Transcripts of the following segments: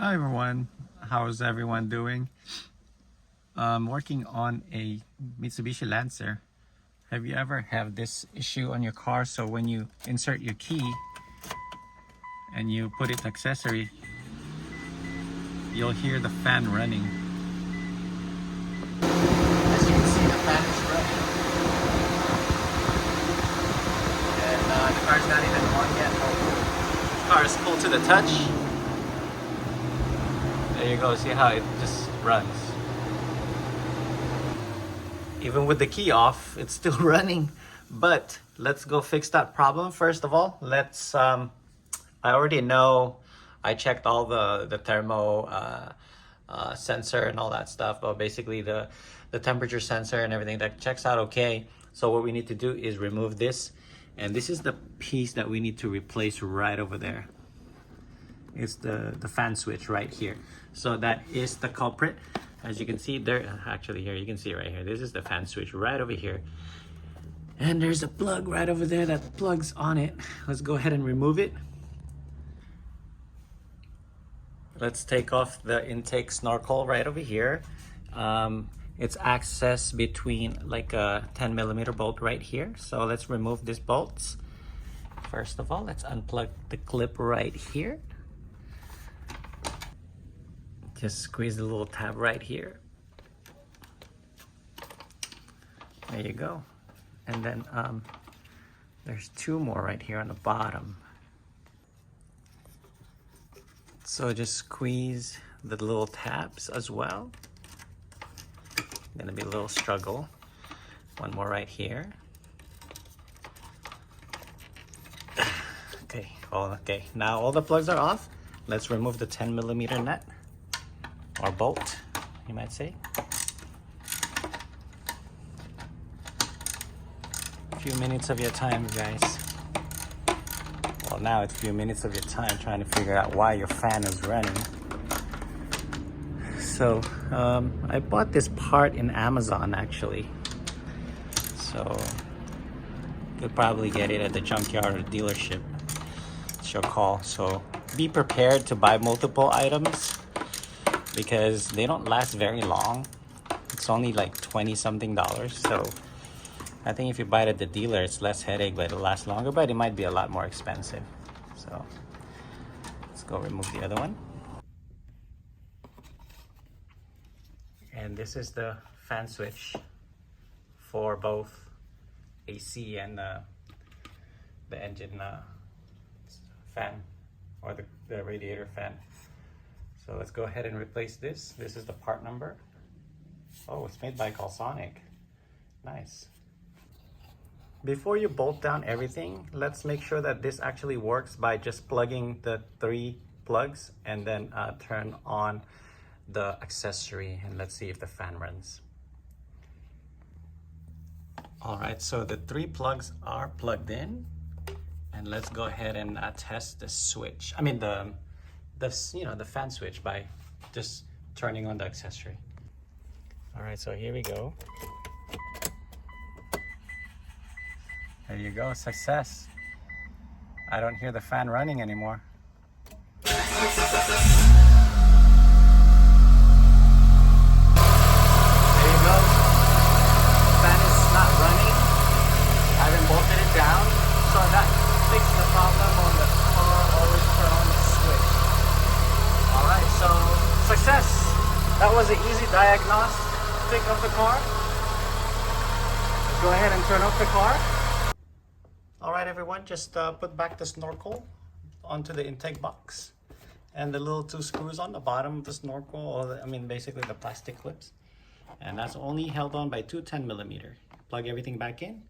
Hi everyone, how's everyone doing? I'm working on a Mitsubishi Lancer. Have you ever have this issue on your car? So when you insert your key and you put it accessory, you'll hear the fan running. As you can see, the fan is running. And the car's not even on yet. Oh, the car is full to the touch. There you go, see how it just runs. Even with the key off, it's still running. But let's go fix that problem. First of all, let's, I already know I checked all the thermo sensor and all that stuff, but basically the temperature sensor and everything, that checks out okay. So what we need to do is remove this. And this is the piece that we need to replace right over there. It's the fan switch right here. So that is the culprit. As you can see there, actually here, you can see right here. This is the fan switch right over here. And there's a plug right over there that plugs on it. Let's go ahead and remove it. Let's take off the intake snorkel right over here. It's access between like a 10mm bolt right here. So let's remove these bolts. First of all, let's unplug the clip right here. Just squeeze the little tab right here. There you go. And then there's two more right here on the bottom. So just squeeze the little tabs as well. Gonna be a little struggle. One more right here. Okay, okay. Now all the plugs are off. Let's remove the 10mm nut. Or bolt, you might say. A few minutes of your time, guys. Well, now it's a few minutes of your time trying to figure out why your fan is running. So, I bought this part in Amazon, actually. So, you'll probably get it at the junkyard or dealership. It's your call. So, be prepared to buy multiple items, because they don't last very long. It's only like 20 something dollars. So I think if you buy it at the dealer, it's less headache, but it'll last longer, but it might be a lot more expensive. So let's go remove the other one. And this is the fan switch for both AC and the engine fan, or the radiator fan. So let's go ahead and replace this. This is the part number. Oh, it's made by Calsonic. Nice. Before you bolt down everything, let's make sure that this actually works by just plugging the 3 plugs and then turn on the accessory, and let's see if the fan runs. All right, so the 3 plugs are plugged in, and let's go ahead and test the switch. I mean the fan switch by just turning on the accessory. All right, so here we go. There you go, success. I don't hear the fan running anymore. There you go. Fan is not running. I haven't bolted it down, so that fixed the problem on the car. Always turn on the switch. Alright, so success! That was an easy diagnostic of the car. Let's go ahead and turn off the car. Alright everyone, just put back the snorkel onto the intake box. And the little 2 screws on the bottom of the snorkel, or basically the plastic clips. And that's only held on by 2 10mm. Plug everything back in.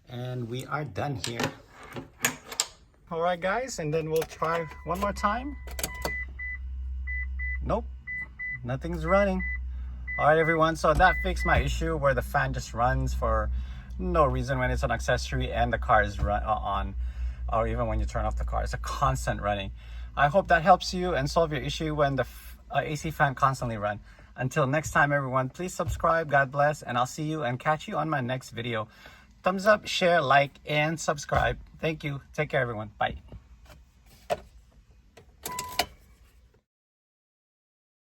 And we are done here. Alright guys, and then we'll try one more time. Nope, nothing's running. All right everyone, so that fixed my issue where the fan just runs for no reason when it's an accessory and the car is on, or even when you turn off the car. It's a constant running. I hope that helps you and solve your issue when the AC fan constantly runs. Until next time everyone, please subscribe. God bless, and I'll see you and catch you on my next video. Thumbs up, share, like, and subscribe. Thank you. Take care everyone. Bye.